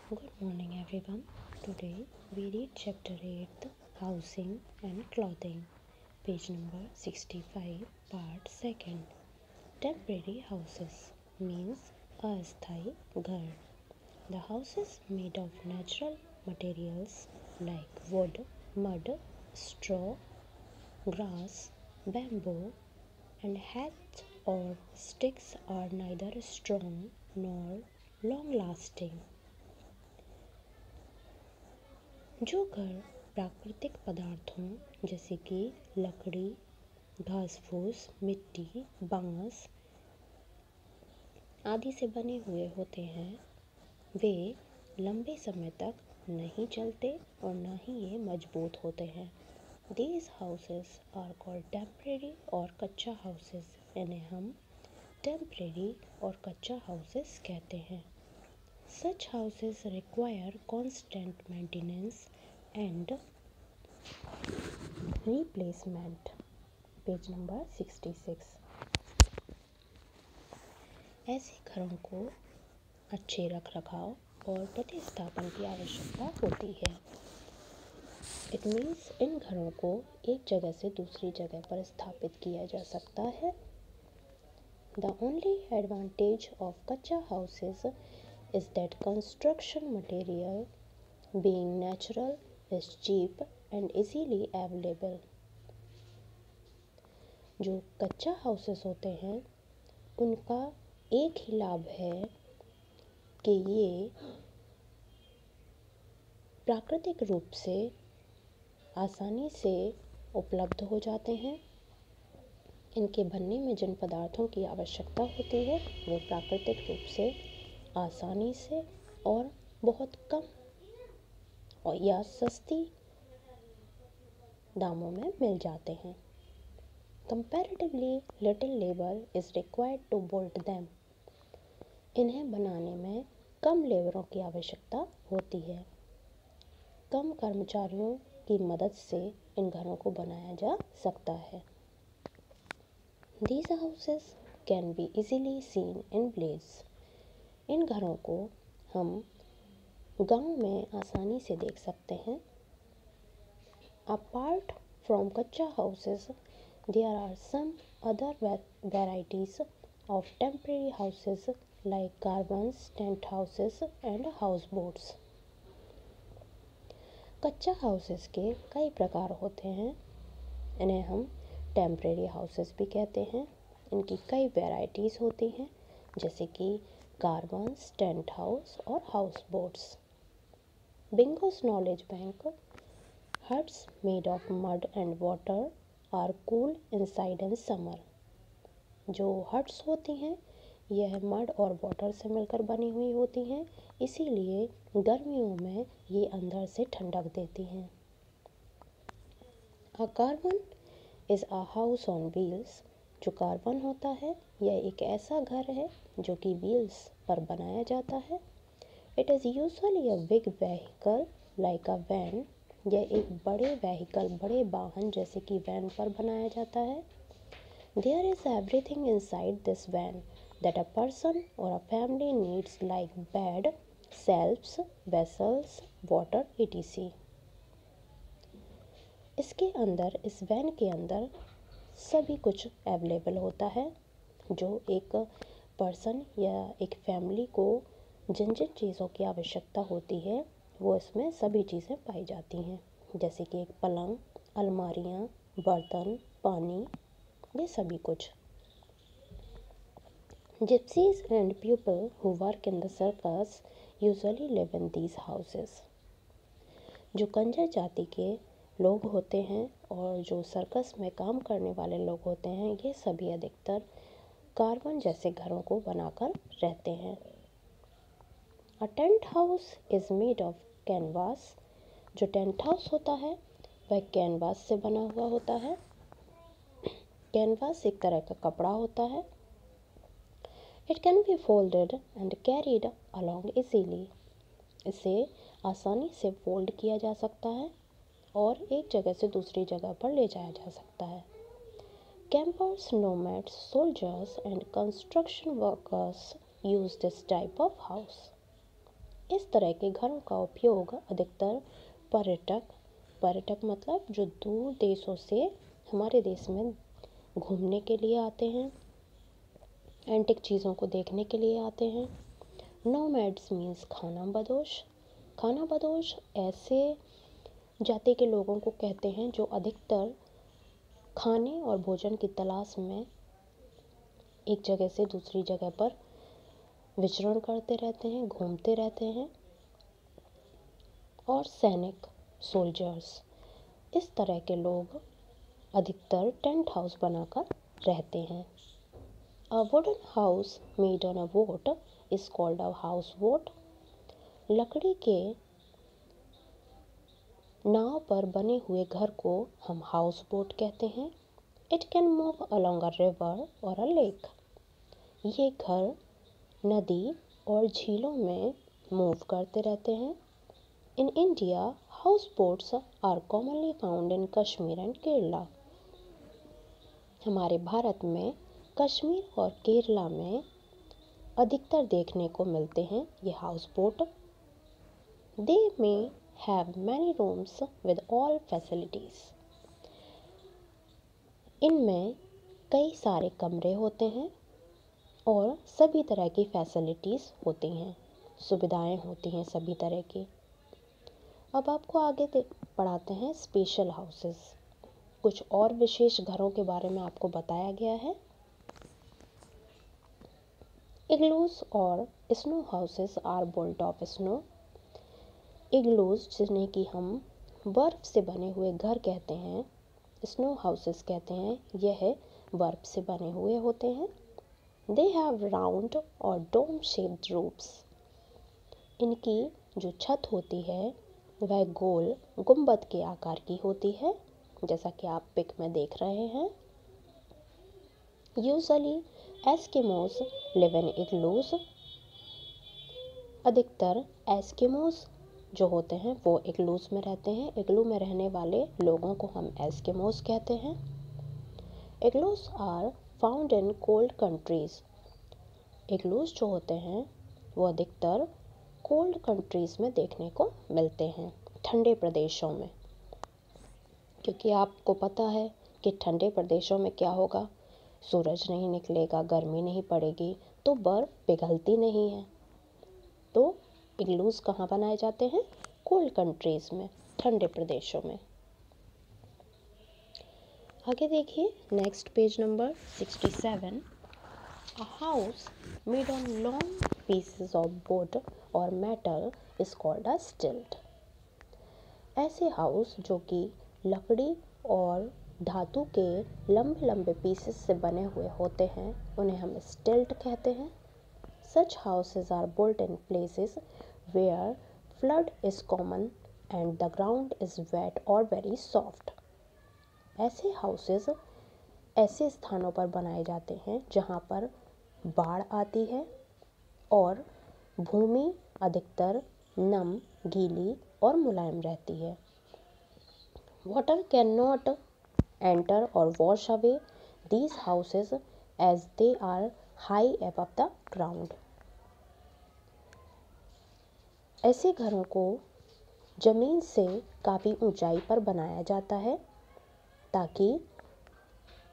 Good morning, everyone. Today we read chapter 8, Housing and Clothing, page number 65, part 2nd. Temporary houses means asthai ghar. The houses made of natural materials like wood, mud, straw, grass, bamboo, and hat or sticks are neither strong nor long lasting. जो घर प्राकृतिक पदार्थों जैसे कि लकड़ी, घास फूस, मिट्टी, बांस आदि से बने हुए होते हैं, वे लंबे समय तक नहीं चलते और ना ही ये मजबूत होते हैं। These houses are called temporary और कच्चा houses। इन्हें हम temporary और कच्चा houses कहते हैं। Such houses require constant maintenance and replacement. Page number 66। ऐसे घरों को अच्छे रखरखाव और प्रतिस्थापन की आवश्यकता होती है। इट मीन्स इन घरों को एक जगह से दूसरी जगह पर स्थापित किया जा सकता है। The only advantage of कच्चा houses is that construction material being natural is cheap and easily available. जो कच्चा हाउसेस होते हैं उनका एक ही लाभ है कि ये प्राकृतिक रूप से आसानी से उपलब्ध हो जाते हैं। इनके बनने में जिन पदार्थों की आवश्यकता होती है वो प्राकृतिक रूप से आसानी से और बहुत कम और या सस्ती दामों में मिल जाते हैं। Comparatively little labor is required to build them. इन्हें बनाने में कम लेबरों की आवश्यकता होती है। कम कर्मचारियों की मदद से इन घरों को बनाया जा सकता है। These houses can be easily seen in villages. इन घरों को हम गांव में आसानी से देख सकते हैं। Apart from कच्चा houses, there are some other varieties of temporary houses like caravans, tent houses and houseboats. कच्चा houses के कई प्रकार होते हैं। इन्हें हम टेम्परेरी हाउसेस भी कहते हैं। इनकी कई वैरायटीज़ होती हैं जैसे कि कारवांस, टेंट हाउस और house boats. Bingo's knowledge bank huts made of mud and water are cool inside in summer. जो हट्स होती हैं यह मड और वाटर से मिलकर बनी हुई होती हैं, इसीलिए गर्मियों में ये अंदर से ठंडक देती हैं। A caravan is a house on wheels. जो कारवन होता है यह एक ऐसा घर है जो कि व्हील्स पर बनाया जाता है। It is usually a big vehicle like a van. यह एक बड़े व्हीकल, बड़े वाहन जैसे कि वैन पर बनाया जाता है। There is everything inside this van that a person or a family needs like bed, shelves, vessels, water etc. इसके अंदर, इस वैन के अंदर सभी कुछ अवेलेबल होता है जो एक पर्सन या एक फैमिली को जिन जिन चीज़ों की आवश्यकता होती है वो इसमें सभी चीज़ें पाई जाती हैं, जैसे कि एक पलंग, अलमारियाँ, बर्तन, पानी, ये सभी कुछ। Gypsies and people who work in the circus usually live in these houses. जो कंजर जाति के लोग होते हैं और जो सर्कस में काम करने वाले लोग होते हैं, ये सभी अधिकतर कारवन जैसे घरों को बनाकर रहते हैं। A tent house is made of canvas. जो टेंट हाउस होता है वह कैनवास से बना हुआ होता है। कैनवास एक तरह का कपड़ा होता है। It can be folded and carried along easily. इसे आसानी से फोल्ड किया जा सकता है और एक जगह से दूसरी जगह पर ले जाया जा सकता है। Campers, nomads, soldiers and construction workers use this type of house. इस तरह के घरों का उपयोग अधिकतर पर्यटक मतलब जो दूर देशों से हमारे देश में घूमने के लिए आते हैं, एंटिक चीज़ों को देखने के लिए आते हैं। नोमैड्स मीन्स खाना बदोश ऐसे जाति के लोगों को कहते हैं जो अधिकतर खाने और भोजन की तलाश में एक जगह से दूसरी जगह पर विचरण करते रहते हैं, घूमते रहते हैं। और सैनिक सोल्जर्स, इस तरह के लोग अधिकतर टेंट हाउस बनाकर रहते हैं। A wooden house made on a boat is called a house boat. लकड़ी के नाव पर बने हुए घर को हम हाउस बोट कहते हैं। It can move along a river और अ लेक। ये घर नदी और झीलों में मूव करते रहते हैं। In India house boats are commonly found in Kashmir and Kerala. हमारे भारत में कश्मीर और केरला में अधिकतर देखने को मिलते हैं ये house boat. They may have many rooms with all facilities. इनमें कई सारे कमरे होते हैं और सभी तरह की फैसिलिटीज़ होती हैं, सुविधाएं होती हैं सभी तरह की। अब आपको आगे पढ़ाते हैं स्पेशल हाउसेस। कुछ और विशेष घरों के बारे में आपको बताया गया है। इग्लूस और snow houses are built of snow. Igloos जिन्हें कि हम बर्फ़ से बने हुए घर कहते हैं, स्नो हाउसेस कहते हैं, यह बर्फ़ से बने हुए होते हैं। दे हैव राउंड और डोम शेप्ड रूफ्स। इनकी जो छत होती है वह गोल गुंबद के आकार की होती है, जैसा कि आप पिक में देख रहे हैं। Usually Eskimos live in igloos. अधिकतर एस्किमोस जो होते हैं वो इग्लूस में रहते हैं। इग्लू में रहने वाले लोगों को हम एस्किमोस कहते हैं। Igloos are found in cold countries. Igloos जो होते हैं वो अधिकतर कोल्ड कंट्रीज़ में देखने को मिलते हैं, ठंडे प्रदेशों में। क्योंकि आपको पता है कि ठंडे प्रदेशों में क्या होगा, सूरज नहीं निकलेगा, गर्मी नहीं पड़ेगी, तो बर्फ़ पिघलती नहीं है। तो इग्लूस कहाँ बनाए जाते हैं? कोल्ड कंट्रीज़ में, ठंडे प्रदेशों में। आगे देखिए next page number 67। A house made on long pieces of wood or metal is called a stilt. ऐसे हाउस जो कि लकड़ी और धातु के लंबे लंबे पीसेस से बने हुए होते हैं उन्हें हम स्टिल्ट कहते हैं। Such houses are built in places where flood is common and the ground is wet or very soft. ऐसे हाउसेस ऐसे स्थानों पर बनाए जाते हैं जहाँ पर बाढ़ आती है और भूमि अधिकतर नम, गीली और मुलायम रहती है। वाटर कैन नॉट एंटर और wash away these houses as they are high above the ground. ऐसे घरों को जमीन से काफ़ी ऊंचाई पर बनाया जाता है ताकि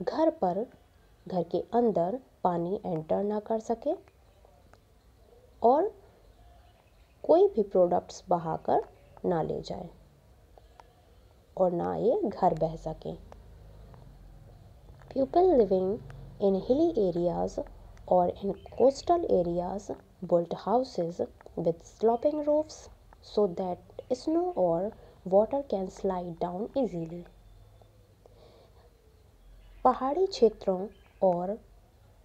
घर के अंदर पानी एंटर ना कर सके और कोई भी प्रोडक्ट्स बहाकर ना ले जाए और ना ये घर बह सके। People living in hilly areas और इन coastal areas built houses with sloping roofs so that snow or water can slide down easily. पहाड़ी क्षेत्रों और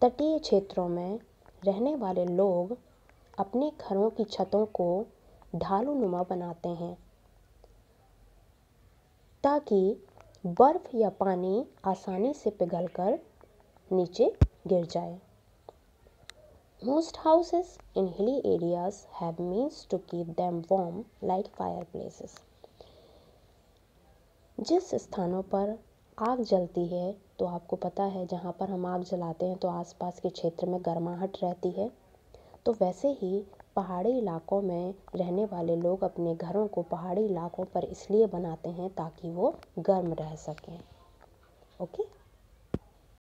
तटीय क्षेत्रों में रहने वाले लोग अपने घरों की छतों को ढालूनुमा बनाते हैं ताकि बर्फ़ या पानी आसानी से पिघलकर नीचे गिर जाए। Most houses in hilly areas have means to keep them warm like fireplaces. जिस स्थानों पर आग जलती है तो आपको पता है जहाँ पर हम आग जलाते हैं तो आसपास के क्षेत्र में गर्माहट रहती है, तो वैसे ही पहाड़ी इलाकों में रहने वाले लोग अपने घरों को पहाड़ी इलाकों पर इसलिए बनाते हैं ताकि वो गर्म रह सकें। ओके।